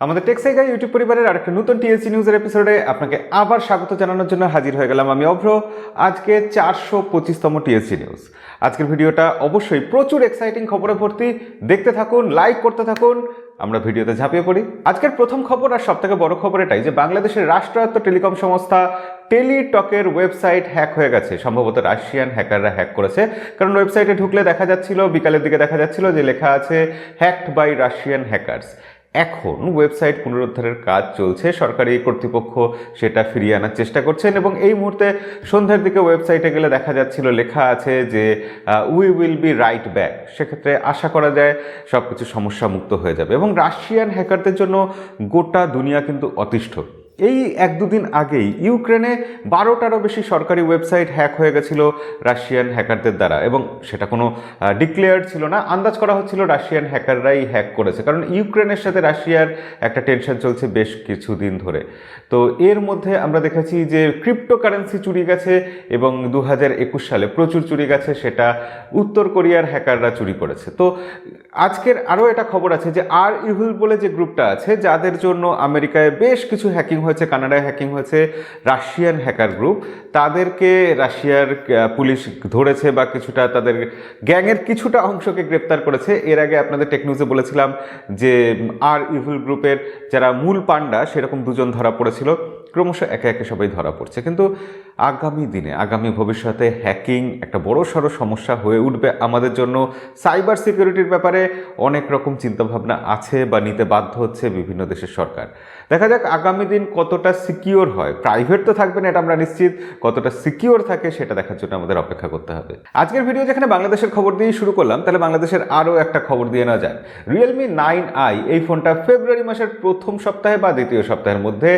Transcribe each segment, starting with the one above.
আমাদের টেকসাইগা ইউটিউব পরিবারের আরেকটা নতুন টিএসসি নিউজের এপিসোডে আপনাকে আবার স্বাগত জানানোর জন্য হাজির হয়ে গেলাম আমি অভ্র। আজকে 425তম টিএসসি নিউজ। আজকের ভিডিওটা অবশ্যই প্রচুর এক্সাইটিং খবরে ভর্তি। দেখতে থাকুন, লাইক করতে থাকুন, আমরা ভিডিওতে ঝাঁপিয়ে পড়ি। আজকের প্রথম খবর আর সবথেকে বড় খবর এটাই যে বাংলাদেশের রাষ্ট্রায়ত্ত টেলিকম সংস্থা টেলিটকের ওয়েবসাইট হ্যাক হয়ে গেছে। সম্ভবত রাশিয়ান হ্যাকাররা হ্যাক করেছে, কারণ ওয়েবসাইটে ঢুকলে দেখা যাচ্ছিল, বিকালের দিকে দেখা যাচ্ছিল যে লেখা আছে হ্যাকড বাই রাশিয়ান হ্যাকার্স। এখন ওয়েবসাইট পুনরুদ্ধারের কাজ চলছে, সরকারি কর্তৃপক্ষ সেটা ফিরিয়ে আনার চেষ্টা করছেন এবং এই মুহূর্তে সন্ধ্যার দিকে ওয়েবসাইটে গেলে দেখা যাচ্ছিল লেখা আছে যে we will be right back. সেক্ষেত্রে আশা করা যায় সব কিছু সমস্যা মুক্ত হয়ে যাবে এবং রাশিয়ান হ্যাকারদের জন্য গোটা দুনিয়া কিন্তু অতিষ্ঠ। এই 1-2 দিন আগেই ইউক্রেনে 12টারও বেশি সরকারি ওয়েবসাইট হ্যাক হয়ে গেছিল রাশিয়ান হ্যাকারদের দ্বারা, এবং সেটা কোনো ডিক্লেয়ার্ড ছিল না, আন্দাজ করা হচ্ছিল রাশিয়ান হ্যাকাররাই হ্যাক করেছে, কারণ ইউক্রেনের সাথে রাশিয়ার একটা টেনশন চলছে বেশ কিছুদিন ধরে। তো এর মধ্যে আমরা দেখেছি যে ক্রিপ্টোকারেন্সি চুরি গেছে এবং 2021 সালে প্রচুর চুরি গেছে, সেটা উত্তর কোরিয়ার হ্যাকাররা চুরি করেছে। তো আজকের আরও এটা খবর আছে যে আর ইভিল বলে যে গ্রুপটা আছে, যাদের জন্য আমেরিকায় বেশ কিছু হ্যাকিং হয়েছে, কানাডায় হ্যাকিং হয়েছে, রাশিয়ান হ্যাকার গ্রুপ, তাদেরকে রাশিয়ার পুলিশ ধরেছে বা কিছুটা তাদের গ্যাংয়ের কিছুটা অংশকে গ্রেপ্তার করেছে। এর আগে আপনাদের টেক নিউজে বলেছিলাম যে আর ইভিল গ্রুপের যারা মূল পান্ডা সেরকম 2জন ধরা পড়েছিল। ক্রমশ একে একে সবাই ধরা পড়ছে, কিন্তু আগামী দিনে আগামী ভবিষ্যতে হ্যাকিং একটা বড় সড়ো সমস্যা হয়ে উঠবে আমাদের জন্য। সাইবার সিকিউরিটির ব্যাপারে অনেক রকম চিন্তাভাবনা আছে বা নিতে বাধ্য হচ্ছে বিভিন্ন দেশের সরকার। দেখা যাক আগামী দিন কতটা সিকিওর হয়। প্রাইভেট তো থাকবে না এটা আমরা নিশ্চিত, কতটা সিকিওর থাকে সেটা দেখার জন্য আমাদের অপেক্ষা করতে হবে। আজকের ভিডিও যেখানে বাংলাদেশের খবর দিয়ে শুরু করলাম, তাহলে বাংলাদেশের আরও একটা খবর দিয়ে নেওয়া যায়। Realme 9i এই ফোনটা ফেব্রুয়ারি মাসের প্রথম সপ্তাহে বা দ্বিতীয় সপ্তাহের মধ্যে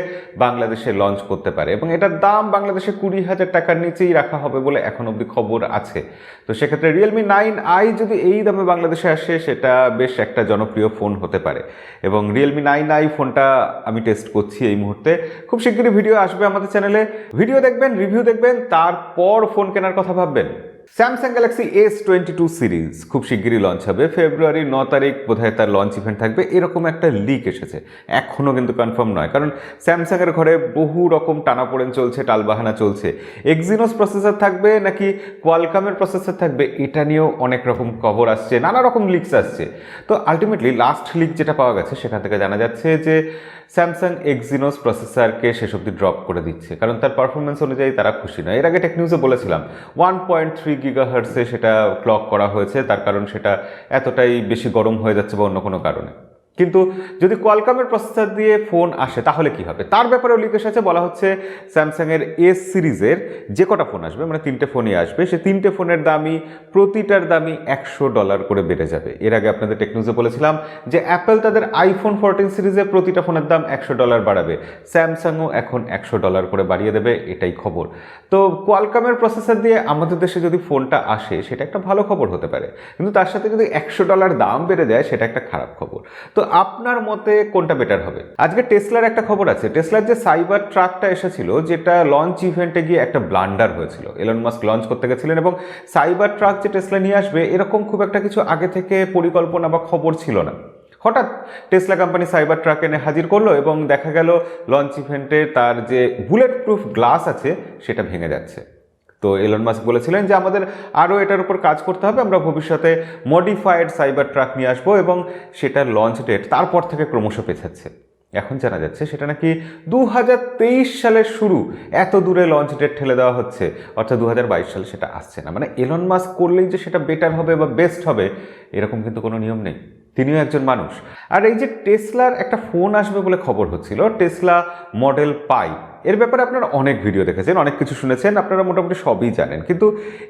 বাংলাদেশে লঞ্চ করতে পারে এবং এটার দাম বাংলাদেশে 20,000 টাকার নিচেই রাখা হবে বলে এখন অবধি খবর আছে। তো সেক্ষেত্রে Realme 9i যদি এই দামে বাংলাদেশে আসে, সেটা বেশ একটা জনপ্রিয় ফোন হতে পারে। এবং Realme 9i ফোনটা আমি টেস্ট করছি এই মুহূর্তে। খুব শিগগিরই ভিডিও আসবে আমাদের চ্যানেলে, ভিডিও দেখবেন, রিভিউ দেখবেন, তারপর ফোন কেনার কথা ভাববেন। স্যামসাং গ্যালাক্সি S22 সিরিজ খুব শিগগিরই লঞ্চ হবে। ফেব্রুয়ারির 9 তারিখ বোধহয় তার লঞ্চ ইভেন্ট থাকবে, এরকম একটা লিক এসেছে। এখনও কিন্তু কনফার্ম নয়, কারণ স্যামসাংয়ের ঘরে বহু রকম টানাপোড়েন চলছে, টালবাহানা চলছে। এক্সিনোস প্রসেসর থাকবে নাকি কোয়ালকমের প্রসেসর থাকবে, এটা নিয়েও অনেক রকম খবর আসছে, নানা রকম লিকস আসছে। তো আলটিমেটলি লাস্ট লিক যেটা পাওয়া গেছে সেখান থেকে জানা যাচ্ছে যে স্যামসাং এক্সিনোস প্রসেসরকে শেষ অবধি ড্রপ করে দিচ্ছে, কারণ তার পারফরমেন্স অনুযায়ী তারা খুশি নয়। এর আগে টেক নিউজে বলেছিলাম 1.3 গিগাহার্টসে সেটা ক্লক করা হয়েছে, তার কারণ সেটা এতটাই বেশি গরম হয়ে যাচ্ছে বা অন্য কোনো কারণে। কিন্তু যদি কোয়ালকমের প্রসেসর দিয়ে ফোন আসে তাহলে কি হবে, তার ব্যাপারেও লিক এসেছে। বলা হচ্ছে স্যামসাংয়ের এস সিরিজের যে কটা ফোন আসবে, মানে 3টে ফোনই আসবে, সে 3টে ফোনের দামই প্রতিটার দামই $100 করে বেড়ে যাবে। এর আগে আপনাদের টেক নিউজে বলেছিলাম যে অ্যাপেল তাদের আইফোন 14 সিরিজে প্রতিটা ফোনের দাম $100 বাড়াবে, স্যামসাংও এখন $100 করে বাড়িয়ে দেবে, এটাই খবর। তো কোয়ালকমের প্রসেসর দিয়ে আমাদের দেশে যদি ফোনটা আসে সেটা একটা ভালো খবর হতে পারে, কিন্তু তার সাথে যদি $100 দাম বেড়ে যায় সেটা একটা খারাপ খবর। তো আপনার মতে কোনটা বেটার হবে? আজকে টেসলার একটা খবর আছে। টেসলার যে সাইবার ট্রাকটা এসেছিল, যেটা লঞ্চ ইভেন্টে গিয়ে একটা ব্লান্ডার হয়েছিল, এলন মাস্ক লঞ্চ করতে গেছিলেন এবং সাইবার ট্রাক যে টেসলা নিয়ে আসবে এরকম খুব একটা কিছু আগে থেকে পরিকল্পনা বা খবর ছিল না। হঠাৎ টেসলা কোম্পানি সাইবার ট্রাক এনে হাজির করলো এবং দেখা গেল লঞ্চ ইভেন্টে তার যে বুলেট প্রুফ গ্লাস আছে সেটা ভেঙে যাচ্ছে। তো এলন মাস্ক বলেছিলেন যে আমাদের আরও এটার উপর কাজ করতে হবে, আমরা ভবিষ্যতে মডিফাইড সাইবার ট্রাক নিয়ে আসবো, এবং সেটার লঞ্চ ডেট তারপর থেকে ক্রমশ পেছাচ্ছে। এখন জানা যাচ্ছে সেটা নাকি 2023 সালের শুরু, এত দূরে লঞ্চ ডেট ঠেলে দেওয়া হচ্ছে, অর্থাৎ 2022 সালে সেটা আসছে না। মানে এলন মাস্ক করলেই যে সেটা বেটার হবে বা বেস্ট হবে এরকম কিন্তু কোনো নিয়ম নেই, তিনিও একজন মানুষ। আর এই যে টেসলার একটা ফোন আসবে বলে খবর হচ্ছিল, টেসলা মডেল পাই, এর ব্যাপারে আপনারা অনেক ভিডিও দেখেছেন, অনেক কিছু শুনেছেন, আপনারা মোটামুটি সবই জানেন, কিন্তু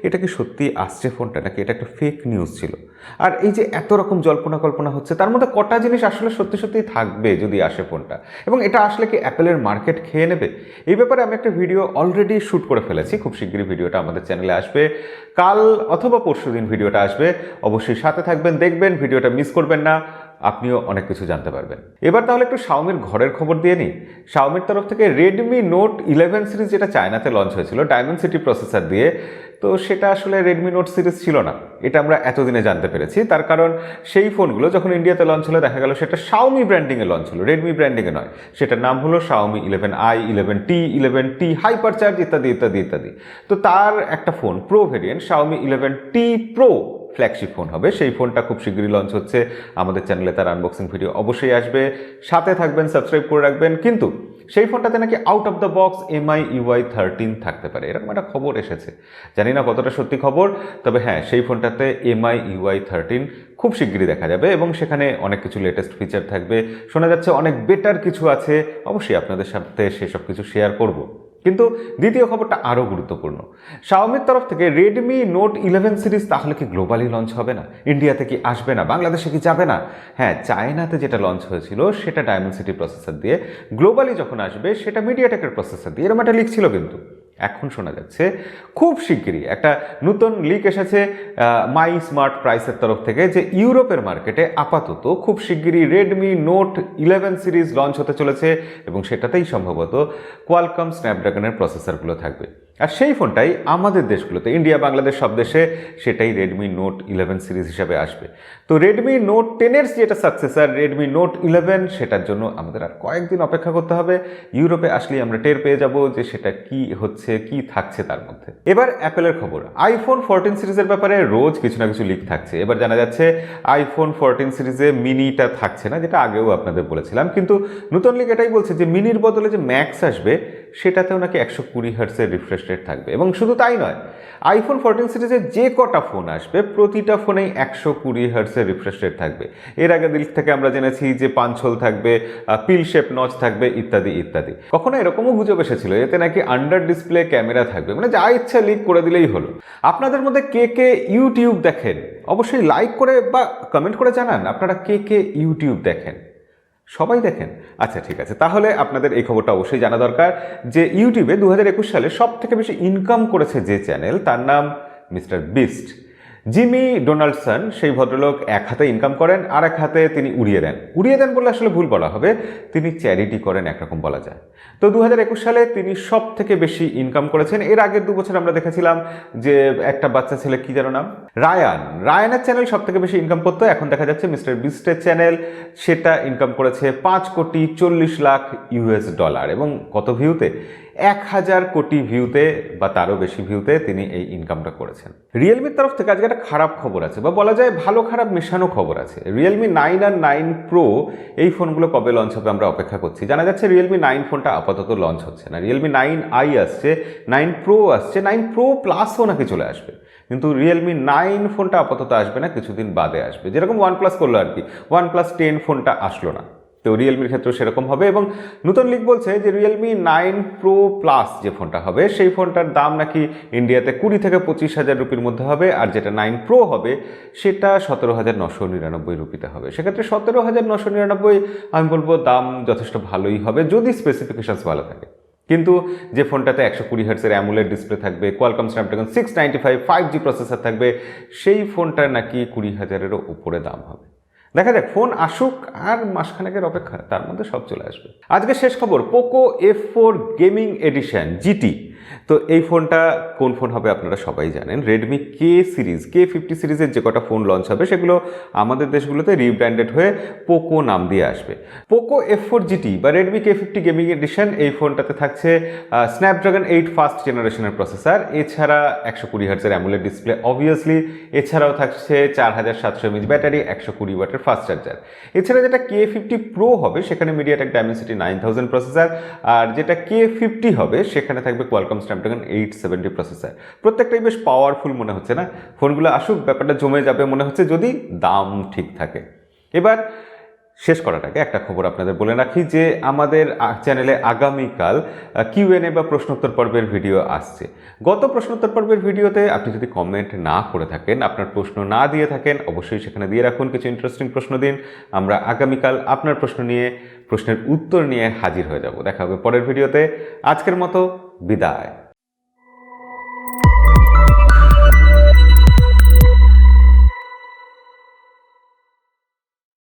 এটা কি সত্যি আসছে ফোনটা, নাকি এটা একটা ফেক নিউজ ছিল? আর এই যে এত রকম জল্পনা কল্পনা হচ্ছে, তার মধ্যে কটা জিনিস আসলে সত্যি সত্যিই থাকবে যদি আসে ফোনটা, এবং এটা আসলে কি অ্যাপেলের মার্কেট খেয়ে নেবে? এই ব্যাপারে আমি একটা ভিডিও অলরেডি শ্যুট করে ফেলেছি, খুব শিগগিরই ভিডিওটা আমাদের চ্যানেলে আসবে, কাল অথবা পরশুদিন ভিডিওটা আসবে। অবশ্যই সাথে থাকবেন, দেখবেন, ভিডিওটা মিস করবেন না। আপনিও অনেক কিছু জানতে পারবেন। এবার তাহলে একটু শাওমির ঘরের খবর দিয়ে নিই। শাওমির তরফ থেকে রেডমি নোট 11 সিরিজ যেটা চায়নাতে লঞ্চ হয়েছিল ডায়মেনসিটি প্রসেসর দিয়ে, তো সেটা আসলে রেডমি নোট সিরিজ ছিল না, এটা আমরা এতদিনে জানতে পেরেছি। তার কারণ সেই ফোনগুলো যখন ইন্ডিয়াতে লঞ্চ হলো দেখা গেল সেটা শাওমি ব্র্যান্ডিংয়ে লঞ্চ হলো, রেডমি ব্র্যান্ডিংয়ে নয়। সেটার নাম হলো Xiaomi 11i, 11T, 11T hyper charge ইত্যাদি ইত্যাদি ইত্যাদি। তো তার একটা phone pro variant Xiaomi 11T pro flagship phone হবে। সেই ফোনটা খুব শীঘ্রই লঞ্চ হচ্ছে, আমাদের চ্যানেলে তার আনবক্সিং ভিডিও অবশ্যই আসবে, সাথে থাকবেন, সাবস্ক্রাইব করে রাখবেন। কিন্তু সেই ফোনটাতে নাকি out of the box MI UI 13 থাকতে পারে, এরকম একটা খবর এসেছে। জানি না কতটা সত্যি খবর, তবে হ্যাঁ সেই ফোনটাতে MI UI 13 খুব শীঘ্রই দেখা যাবে এবং সেখানে অনেক কিছু লেটেস্ট ফিচার থাকবে, শোনা যাচ্ছে অনেক বেটার কিছু আছে। অবশ্যই আপনাদের সাথে সেসব কিছু শেয়ার করব। কিন্তু দ্বিতীয় খবরটা আরও গুরুত্বপূর্ণ। শাওমির তরফ থেকে রেডমি নোট 11 সিরিজ তাহলে কি গ্লোবালি লঞ্চ হবে না? ইন্ডিয়াতে কি আসবে না? বাংলাদেশে কি যাবে না? হ্যাঁ, চায়নাতে যেটা লঞ্চ হয়েছিল সেটা ডায়মেনসিটি প্রসেসর দিয়ে, গ্লোবালি যখন আসবে সেটা মিডিয়াটেকের প্রসেসর দিয়ে, এরকম একটা লিক ছিল। কিন্তু এখন শোনা যাচ্ছে খুব শিগগিরই একটা নতুন লিক এসেছে মাই স্মার্ট প্রাইসের তরফ থেকে, যে ইউরোপের মার্কেটে আপাতত খুব শিগগিরই রেডমি নোট 11 সিরিজ লঞ্চ হতে চলেছে এবং সেটাতেই সম্ভবত কোয়ালকম স্ন্যাপড্রাগনের প্রসেসরগুলো থাকবে। আর সেই ফোনটাই আমাদের দেশগুলোতে, ইন্ডিয়া বাংলাদেশ সব দেশে সেটাই রেডমি নোট 11 সিরিজ হিসাবে আসবে। তো রেডমি নোট 10-এর যেটা সাকসেসর রেডমি নোট 11, সেটার জন্য আমাদের আর কয়েকদিন অপেক্ষা করতে হবে। ইউরোপে আসলেই আমরা টের পেয়ে যাব যে সেটা কি হচ্ছে, কি থাকছে তার মধ্যে। এবার অ্যাপেলের খবর। আইফোন 14 সিরিজের ব্যাপারে রোজ কিছু না কিছু লিক থাকছে। এবার জানা যাচ্ছে আইফোন 14 সিরিজে মিনিটা থাকছে না, যেটা আগেও আপনাদের বলেছিলাম। কিন্তু নতুন লিক এটাই বলছে যে মিনির বদলে যে ম্যাক্স আসবে সেটাতেও নাকি 120 হার্টসের রিফ্রেশ রেট থাকবে। এবং শুধু তাই নয়, আইফোন 14 সিরিজে যে কটা ফোন আসবে প্রতিটা ফোনেই 120 হার্টসের রিফ্রেশ রেট থাকবে। এর আগে দিক থেকে আমরা জেনেছি যে পাঞ্চল থাকবে, পিল শেপ নচ থাকবে ইত্যাদি ইত্যাদি। কখনো এরকমও গুজব এসেছিল এতে নাকি আন্ডার ডিসপ্লে ক্যামেরা থাকবে, মানে যা ইচ্ছা লিক করে দিলেই হলো। আপনাদের মধ্যে কে কে ইউটিউব দেখেন অবশ্যই লাইক করে বা কমেন্ট করে জানান আপনারা কে কে ইউটিউব দেখেন। সবাই দেখেন? আচ্ছা ঠিক আছে, তাহলে আপনাদের এই খবরটা অবশ্যই জানা দরকার যে ইউটিউবে 2021 সালে সব থেকে বেশি ইনকাম করেছে যে চ্যানেল, তার নাম মিস্টার বিস্ট। জিমি ডোনাল্ডসন সেই ভদ্রলোক এক হাতে ইনকাম করেন, আর এক হাতে তিনি উড়িয়ে দেন। উড়িয়ে দেন বললে আসলে ভুল বলা হবে, তিনি চ্যারিটি করেন একরকম বলা যায়। তো 2021 সালে তিনি সব থেকে বেশি ইনকাম করেছেন। এর আগের 2 বছর আমরা দেখেছিলাম যে একটা বাচ্চা ছেলে, কি যেন নাম, রায়ানের চ্যানেল সব থেকে বেশি ইনকাম করতো। এখন দেখা যাচ্ছে মিস্টার বিস্টের চ্যানেল সেটা ইনকাম করেছে $5,40,00,000 এবং কত ভিউতে? 1000 কোটি ভিউতে বা তারও বেশি ভিউতে তিনি এই ইনকামটা করেছেন। রিয়েলমির তরফ থেকে আজকে একটা খারাপ খবর আছে, বা বলা যায় ভালো খারাপ মেশানো খবর আছে। রিয়েলমি 9 আর 9 প্রো এই ফোনগুলো কবে লঞ্চ হবে আমরা অপেক্ষা করছি। জানা যাচ্ছে রিয়েলমি 9 ফোনটা আপাতত লঞ্চ হচ্ছে না। রিয়েলমি 9i আসছে, 9 প্রো আসছে, 9 প্রো প্লাসও নাকি চলে আসবে। কিন্তু রিয়েলমি 9 ফোনটা আপাতত আসবে না, কিছুদিন বাদে আসবে, যেরকম OnePlus করলো আর কি। OnePlus 10 ফোনটা আসলো না, তো রিয়েলমির ক্ষেত্রেও সেরকম হবে। এবং নতুন লিক বলছে যে রিয়েলমি 9 প্রো প্লাস যে ফোনটা হবে সেই ফোনটার দাম নাকি ইন্ডিয়াতে 20 থেকে 25,000 রুপির মধ্যে হবে, আর যেটা 9 প্রো হবে সেটা 17,999 রুপিতে হবে। সেক্ষেত্রে 17,999 আমি বলবো দাম যথেষ্ট ভালোই হবে যদি স্পেসিফিকেশনস ভালো থাকে। কিন্তু যে ফোনটাতে 120 হার্টসের অ্যামোলেড ডিসপ্লে থাকবে, কোয়ালকম স্ন্যাপড্রাগন 695 5G প্রসেসর থাকবে, সেই ফোনটার নাকি 20,000-এরও উপরে দাম হবে। দেখা যাক, ফোন আসুক, আর মাসখানেকের অপেক্ষা, তার মধ্যে সব চলে আসবে। আজকে শেষ খবর, Poco F4 gaming addition GT. তো এই ফোনটা কোন ফোন হবে আপনারা সবাই জানেন। রেডমি K50 সিরিজের যে কটা ফোন লঞ্চ হবে সেগুলো আমাদের দেশগুলোতে রিব্র্যান্ডেড হয়ে পোকো নাম দিয়ে আসবে। পোকো F4 জিটি বা রেডমি K50 গেমিং এডিশন, এই ফোনটাতে থাকছে স্ন্যাপড্রাগন 8 ফার্স্ট জেনারেশনের প্রসেসর, এছাড়া 120 হার্টসের অ্যামোলেড ডিসপ্লে অবভিয়াসলি, এছাড়াও থাকছে 4700 mAh ব্যাটারি, 120 ওয়াটের ফাস্ট চার্জার। এছাড়া যেটা K50 প্রো হবে সেখানে মিডিয়াটেক ডায়মেনসিটি 9000 প্রসেসর, আর যেটা K50 হবে সেখানে থাকবে কোয়ালকম স্ন্যাপড্রাগন 870 প্রসেসর। প্রত্যেকটাই বেশ পাওয়ারফুল মনে হচ্ছে না? ফোনগুলো আসুক, ব্যাপারটা জমে যাবে মনে হচ্ছে যদি দাম ঠিক থাকে। এবার শেষ করার আগে একটা খবর আপনাদের বলে রাখি যে আমাদের চ্যানেলে আগামীকাল Q&A বা প্রশ্নোত্তর পর্বের ভিডিও আসছে। গত প্রশ্নোত্তর পর্বের ভিডিওতে আপনি যদি কমেন্ট না করে থাকেন, আপনার প্রশ্ন না দিয়ে থাকেন, অবশ্যই সেখানে দিয়ে রাখুন, কিছু ইন্টারেস্টিং প্রশ্ন দিন। আমরা আগামীকাল আপনার প্রশ্নের উত্তর নিয়ে হাজির হয়ে যাব। দেখা হবে পরের ভিডিওতে। আজকের মতো বিদায়।